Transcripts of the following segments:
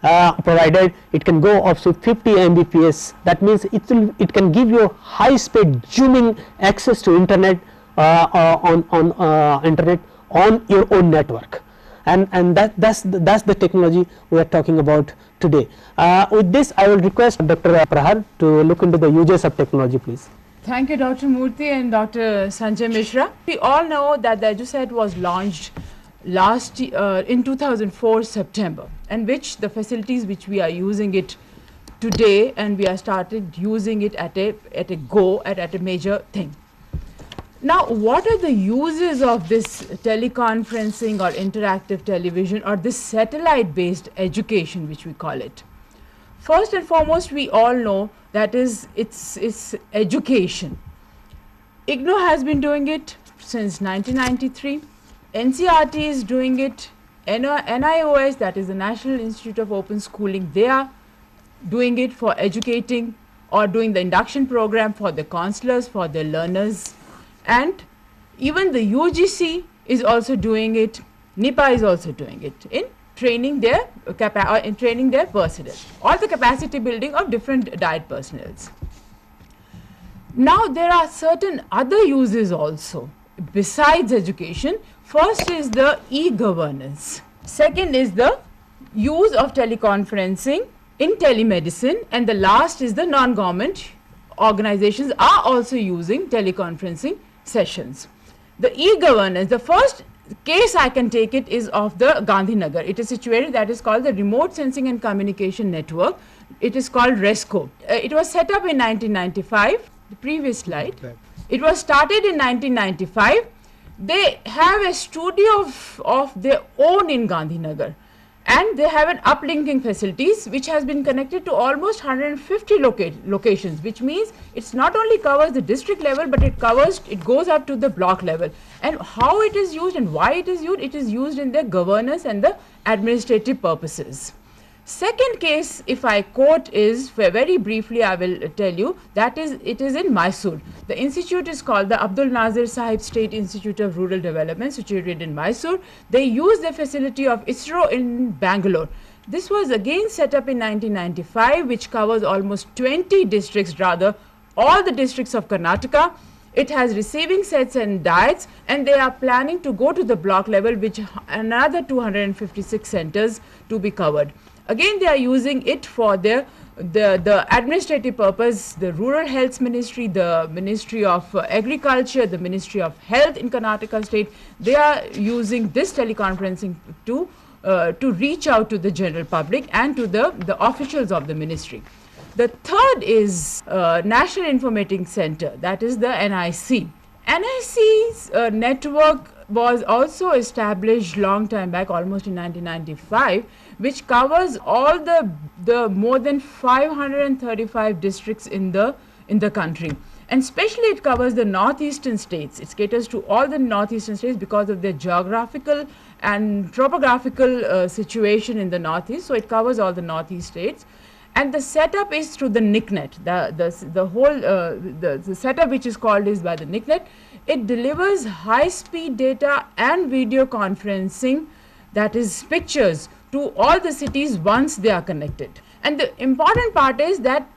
provided it can go up to 50 Mbps. That means it can give you high speed zooming access to internet on internet on your own network, and that's the technology we are talking about today. With this, I will request Dr. Prahar to look into the uses of technology, please. Thank you, Dr. Murthy and Dr. Sanjay Mishra. We all know that the EduSat was launched in 2004 September, and which the facilities which we are using it today, and we are started using it at a major thing. Now, what are the uses of this teleconferencing or interactive television or this satellite based education which we call it? First and foremost, we all know that is it's education. IGNOU has been doing it since 1993. NCRT is doing it. NIOS, that is the National Institute of Open Schooling, they are doing it for educating or doing the induction program for the counselors, for the learners. And even the UGC is also doing it. NIPA is also doing it in training their personnel, or the capacity building of different diet personnels. Now there are certain other uses also besides education. First is the e-governance. Second is the use of teleconferencing in telemedicine, and the last is the non-government organizations are also using teleconferencing sessions. The e-governance, the first case I can take it is of the Gandhinagar. It is situated, that is called the Remote Sensing and Communication Network. It is called RESCO. It was set up in 1995. The previous slide. It was started in 1995. They have a studio of their own in Gandhinagar, and they have an uplinking facilities which has been connected to almost 150 locations, which means it's not only covers the district level, but it goes up to the block level. And how it is used and why it is used in the governance and the administrative purposes. Second case, if I quote, is very briefly I will tell you, that is, it is in Mysore. The institute is called the Abdul Nazir Sahib State Institute of Rural Development, situated in Mysore. They use the facility of ISRO in Bangalore. This was again set up in 1995, which covers almost 20 districts, rather all the districts of Karnataka. It has receiving sets and diets, and they are planning to go to the block level, which another 256 centers to be covered. Again, they are using it for the administrative purpose. The Rural Health Ministry, the Ministry of Agriculture, the Ministry of Health in Karnataka State, they are using this teleconferencing to reach out to the general public and to the officials of the ministry. The third is National Informatics Center, that is the NIC. NIC's network was also established long time back, almost in 1995, which covers all the more than 535 districts in the country, and especially it covers the northeastern states. It caters to all the northeastern states because of their geographical and topographical situation in the northeast. So it covers all the northeast states, and the setup is through the NICNet. The setup which is called is by the NICNet. It delivers high-speed data and video conferencing, that is pictures, to all the cities once they are connected. And the important part is that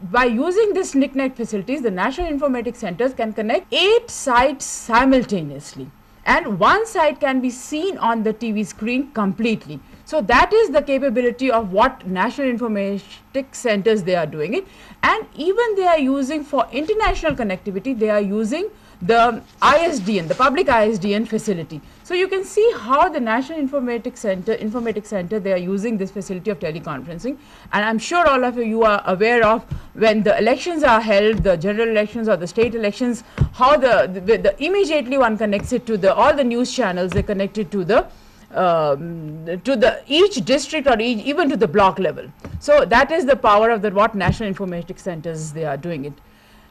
by using this NICNet facilities, the National Informatics Centers can connect 8 sites simultaneously, and one site can be seen on the TV screen completely. So that is the capability of what National Informatics Centers they are doing it. And even they are using for international connectivity, they are using the ISDN, the public ISDN facility. So you can see how the National Informatics Center, they are using this facility of teleconferencing. And I'm sure all of you are aware of when the elections are held, the general elections or the state elections, how the immediately one connects it to all the news channels, they connect it to each district or even to the block level. So that is the power of what National Informatics Centers they are doing it.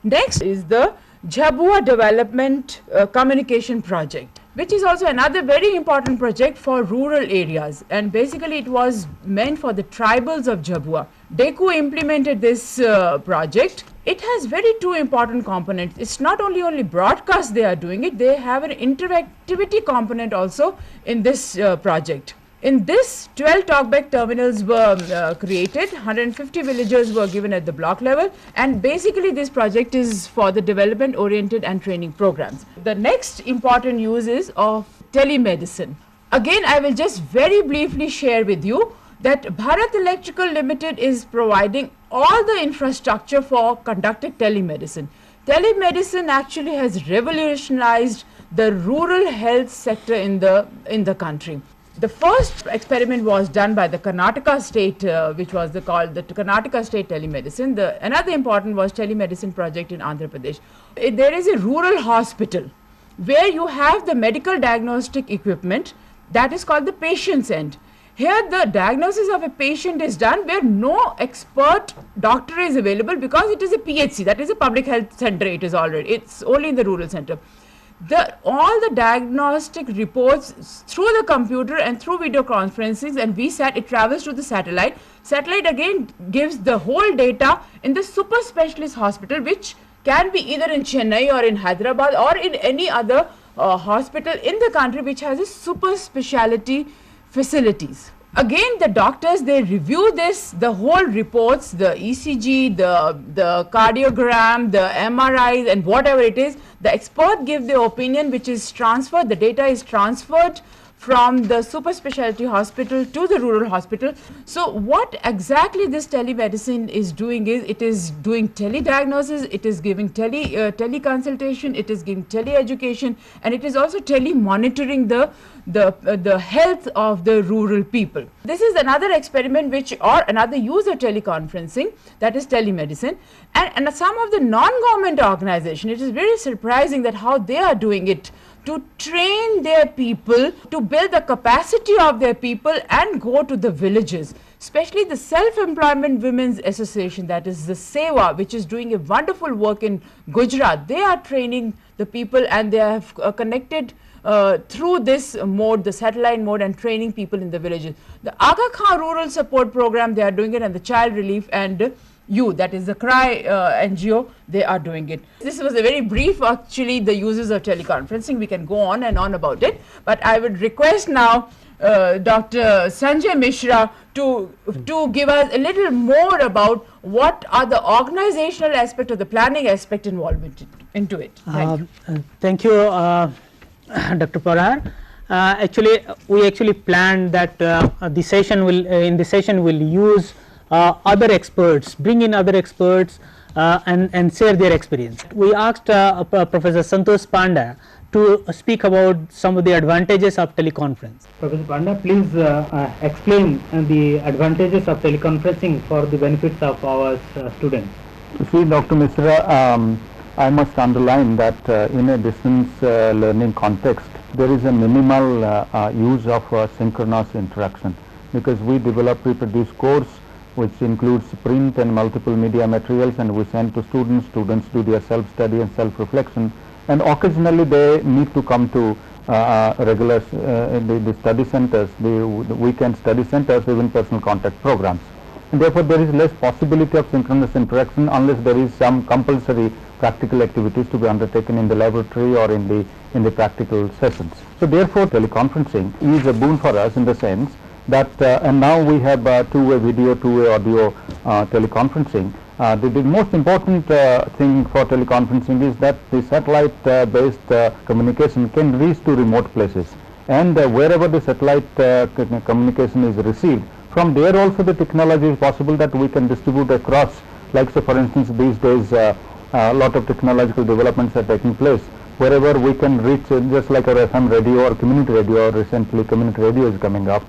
Next is the Jhabua Development Communication Project, which is also another very important project for rural areas, and basically it was meant for the tribals of Jhabua. DECU implemented this project. It has two important components. It's not only broadcast they are doing it, they have an interactivity component also in this project. In this, 12 talkback terminals were created, 150 villagers were given at the block level, and basically this project is for the development oriented and training programs. The next important use is of telemedicine. Again, I will just very briefly share with you that Bharat Electrical Limited is providing all the infrastructure for conducting telemedicine. Telemedicine actually has revolutionized the rural health sector in the country. The first experiment was done by the Karnataka state, which was called the Karnataka state telemedicine. Another important was telemedicine project in Andhra Pradesh. There is a rural hospital where you have the medical diagnostic equipment that is called the patient's end. Here the diagnosis of a patient is done where no expert doctor is available because it is a PHC, that is a public health center. It's only in the rural center. All the diagnostic reports through the computer and through video conferencing and VSAT, it travels to the satellite. Satellite again gives the whole data in the super specialist hospital, which can be either in Chennai or in Hyderabad or in any other hospital in the country which has a super speciality facilities. Again, the doctors, they review the whole reports, the ECG, the cardiogram, the MRIs and whatever it is. The expert give their opinion, which is transferred, the data is transferred from the super specialty hospital to the rural hospital. So what exactly this telemedicine is doing is, it is doing telediagnosis, it is giving teleconsultation, it is giving teleeducation, and it is also telemonitoring the health of the rural people. This is another experiment or another use of teleconferencing, that is telemedicine. And some of the non-government organizations, it is very surprising that how they are doing it to train their people, to build the capacity of their people and go to the villages, especially the Self-Employment Women's Association, that is the SEWA, which is doing a wonderful work in Gujarat. They are training the people and they have connected through this mode, the satellite mode, and training people in the villages. The Aga Khan Rural Support Program, they are doing it, and the Child Relief and that is the CRY NGO, they are doing it. This was a very brief, actually, the uses of teleconferencing. We can go on and on about it, but I would request now Dr. Sanjay Mishra to give us a little more about what are the organizational aspect or the planning aspect involved into it. Thank you, Dr. Parhar. We actually planned that in the session will use other experts, bring in other experts and share their experience. We asked Professor Santosh Panda to speak about some of the advantages of teleconference. Professor Panda, please explain the advantages of teleconferencing for the benefits of our students. See, Dr. Mishra, I must underline that in a distance learning context, there is a minimal use of synchronous interaction, because we produce course which includes print and multiple media materials, and we send to students. Students do their self-study and self-reflection, and occasionally they need to come to regular the study centers, the weekend study centers, even personal contact programs. And therefore, there is less possibility of synchronous interaction unless there is some compulsory practical activities to be undertaken in the laboratory or in the practical sessions. So therefore, teleconferencing is a boon for us in the sense that and now we have two-way video, two-way audio teleconferencing. The most important thing for teleconferencing is that the satellite based communication can reach to remote places, and wherever the satellite communication is received, from there also the technology is possible that we can distribute across, like say for instance these days a lot of technological developments are taking place wherever we can reach, just like our FM radio or community radio, or recently community radio is coming up.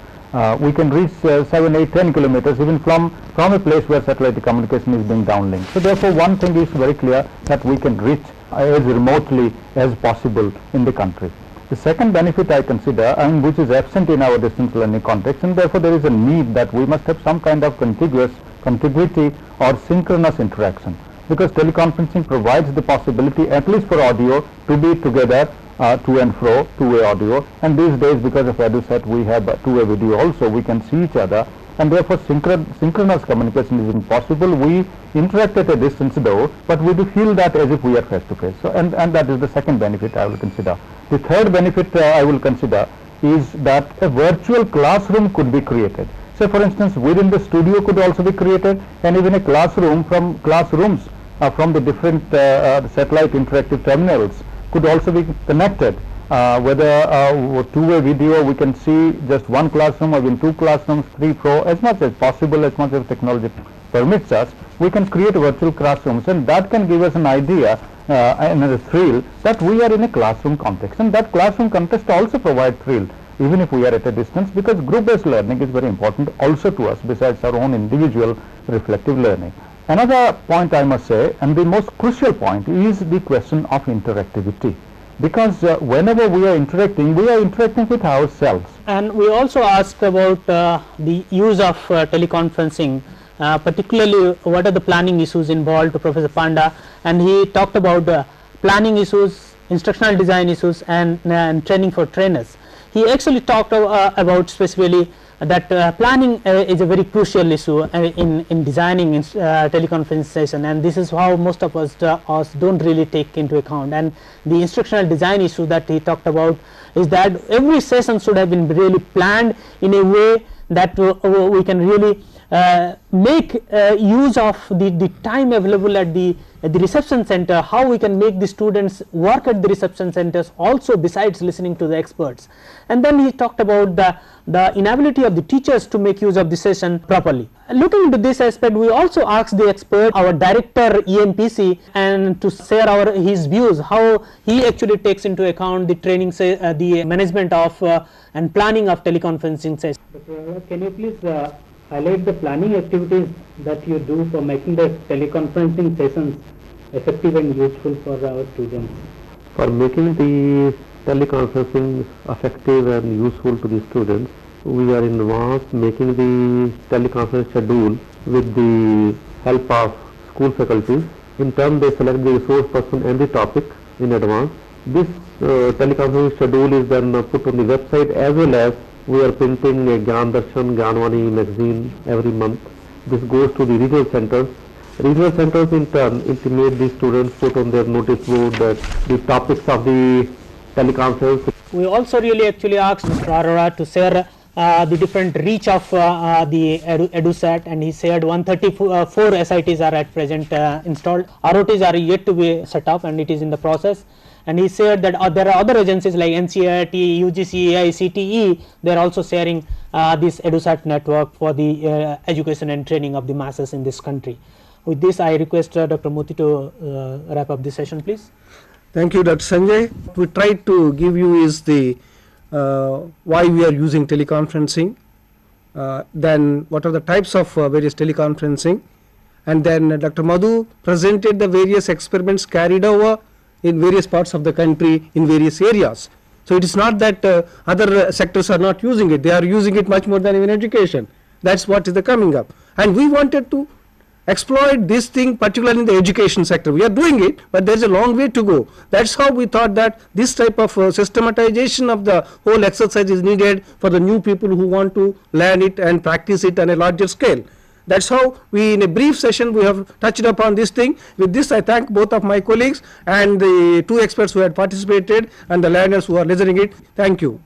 We can reach 7, 8, 10 kilometers even from a place where satellite communication is being downlinked. So therefore, one thing is very clear, that we can reach as remotely as possible in the country. The second benefit I consider, and which is absent in our distance learning context, and therefore there is a need that we must have some kind of contiguity or synchronous interaction, because teleconferencing provides the possibility, at least for audio, to be together to and fro, two-way audio, and these days because of EduSat we have two-way video also, we can see each other, and therefore synchronous communication is impossible. We interact at a distance though, but we do feel that as if we are face to face. So and that is the second benefit I will consider. The third benefit I will consider is that a virtual classroom could be created. So for instance, within the studio could also be created, and even a classroom from classrooms from the different satellite interactive terminals could also be connected. Whether two-way video, we can see just one classroom or even two classrooms, 3, 4, as much as possible, as much as technology permits us, we can create virtual classrooms, and that can give us an idea and a thrill that we are in a classroom context, and that classroom context also provides thrill even if we are at a distance, because group-based learning is very important also to us besides our own individual reflective learning. Another point I must say, and the most crucial point, is the question of interactivity, because whenever we are interacting with ourselves. And we also asked about the use of teleconferencing, particularly what are the planning issues involved to Professor Panda, and he talked about planning issues, instructional design issues, and training for trainers. He actually talked about specifically that planning is a very crucial issue in designing teleconference session, and this is how most of us don't really take into account. And the instructional design issue that he talked about is that every session should have been really planned in a way that we can really make use of the time available at the reception center, how we can make the students work at the reception centers also besides listening to the experts. And then he talked about the inability of the teachers to make use of the session properly. Looking into this aspect, we also asked the expert, our director EMPC, and to share his views, how he actually takes into account the training, the management of and planning of teleconferencing sessions. Can you please highlight the planning activities that you do for making the teleconferencing sessions effective and useful for our students? For making the teleconferencing effective and useful to the students, we are in advance making the teleconference schedule with the help of school faculties. In turn, they select the resource person and the topic in advance. This teleconference schedule is then put on the website, as well as we are printing a Gyan Darshan, Gyanvani magazine every month. This goes to the regional centers. Regional centers in turn intimate the students, put on their notice board that the topics of the teleconference. We also really actually asked Mr. Arora to share the different reach of the EduSat, and he said 134 SITs are at present installed. ROTs are yet to be set up, and it is in the process. And he said that there are other agencies like NCERT, UGC, AICTE, they are also sharing this EduSat network for the education and training of the masses in this country. With this, I request Dr. Moti to wrap up this session, please. Thank you, Dr. Sanjay. We tried to give you is the why we are using teleconferencing, then what are the types of various teleconferencing, and then Dr. Madhu presented the various experiments carried over in various parts of the country in various areas. So it is not that other sectors are not using it, they are using it much more than even education. That's what is the coming up. And we wanted to exploit this thing particularly in the education sector. We are doing it, but there is a long way to go. That's how we thought that this type of systematization of the whole exercise is needed for the new people who want to learn it and practice it on a larger scale. That's how we, in a brief session, we have touched upon this thing. With this, I thank both of my colleagues and the two experts who had participated and the learners who are listening it. Thank you.